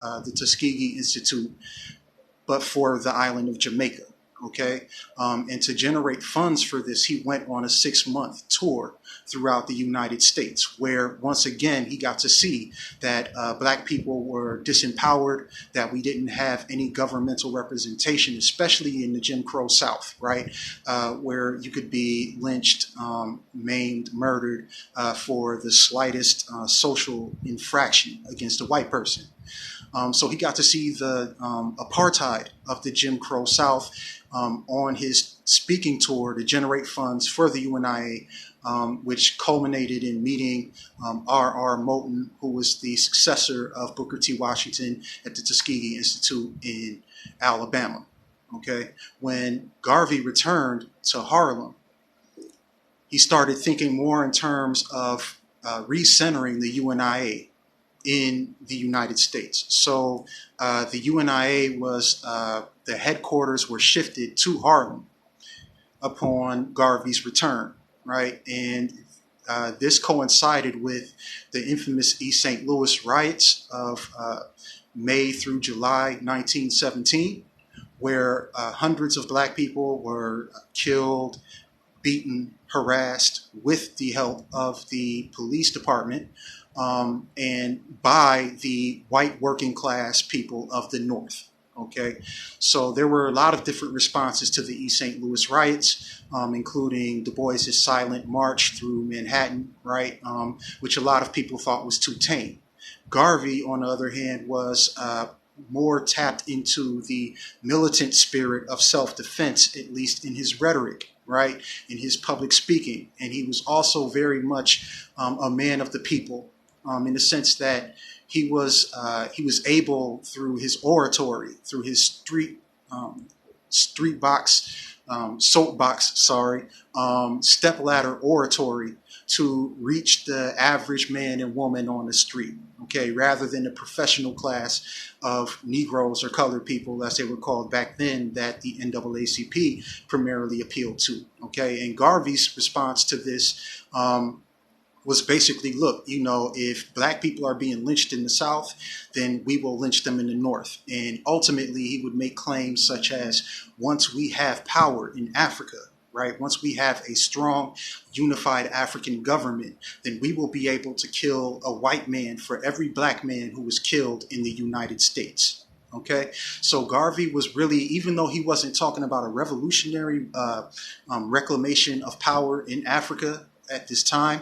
the Tuskegee Institute, but for the island of Jamaica. Okay, and to generate funds for this, he went on a 6-month tour throughout the United States, where once again he got to see that black people were disempowered, that we didn't have any governmental representation, especially in the Jim Crow South, right, where you could be lynched, maimed, murdered for the slightest social infraction against a white person. So he got to see the apartheid of the Jim Crow South on his speaking tour to generate funds for the UNIA, which culminated in meeting R.R. Moulton, who was the successor of Booker T. Washington at the Tuskegee Institute in Alabama. Okay, when Garvey returned to Harlem, he started thinking more in terms of recentering the UNIA in the United States. So the UNIA was, the headquarters were shifted to Harlem upon Garvey's return, right? And this coincided with the infamous East St. Louis riots of May through July 1917, where hundreds of black people were killed, beaten, harassed with the help of the police department and by the white working class people of the North. Okay, so there were a lot of different responses to the East St. Louis riots, including Du Bois's silent march through Manhattan, right, which a lot of people thought was too tame. Garvey, on the other hand, was more tapped into the militant spirit of self-defense, at least in his rhetoric, right, in his public speaking. And he was also very much a man of the people, in the sense that he was able, through his oratory, through his stepladder oratory, to reach the average man and woman on the street, okay, rather than the professional class of Negroes or colored people, as they were called back then, that the NAACP primarily appealed to, okay. And Garvey's response to this was basically, look, you know, if black people are being lynched in the South, then we will lynch them in the North. And ultimately, he would make claims such as, once we have power in Africa, right, once we have a strong, unified African government, then we will be able to kill a white man for every black man who was killed in the United States. Okay, so Garvey was really, even though he wasn't talking about a revolutionary reclamation of power in Africa at this time,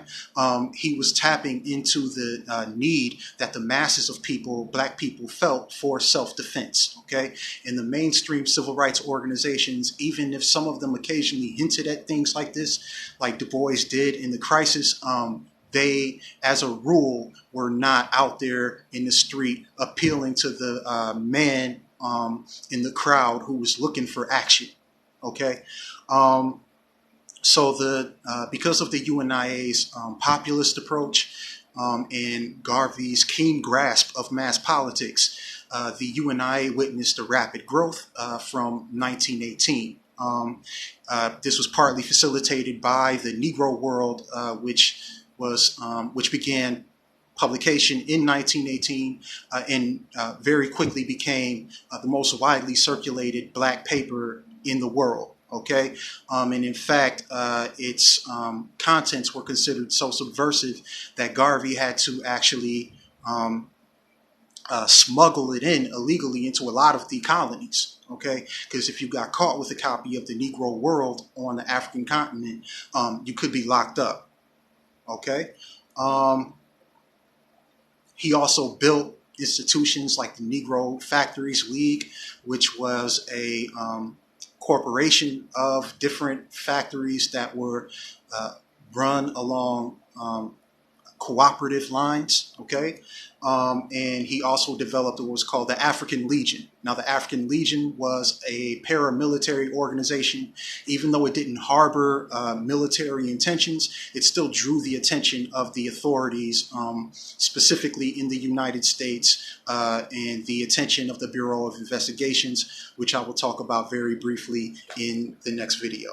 he was tapping into the need that the masses of people, black people, felt for self-defense, okay? And the mainstream civil rights organizations, even if some of them occasionally hinted at things like this, like Du Bois did in The Crisis, they, as a rule, were not out there in the street appealing to the man in the crowd who was looking for action, okay? So because of the UNIA's populist approach and Garvey's keen grasp of mass politics, the UNIA witnessed a rapid growth from 1918. This was partly facilitated by the Negro World, which began publication in 1918 and very quickly became the most widely circulated black paper in the world. Okay, and in fact, its contents were considered so subversive that Garvey had to actually smuggle it in illegally into a lot of the colonies. Okay, because if you got caught with a copy of the Negro World on the African continent, you could be locked up. Okay, he also built institutions like the Negro Factories League, which was a corporation of different factories that were run along cooperative lines, okay? And he also developed what was called the African Legion. Now, the African Legion was a paramilitary organization. Even though it didn't harbor military intentions, it still drew the attention of the authorities, specifically in the United States, and the attention of the Bureau of Investigations, which I will talk about very briefly in the next video.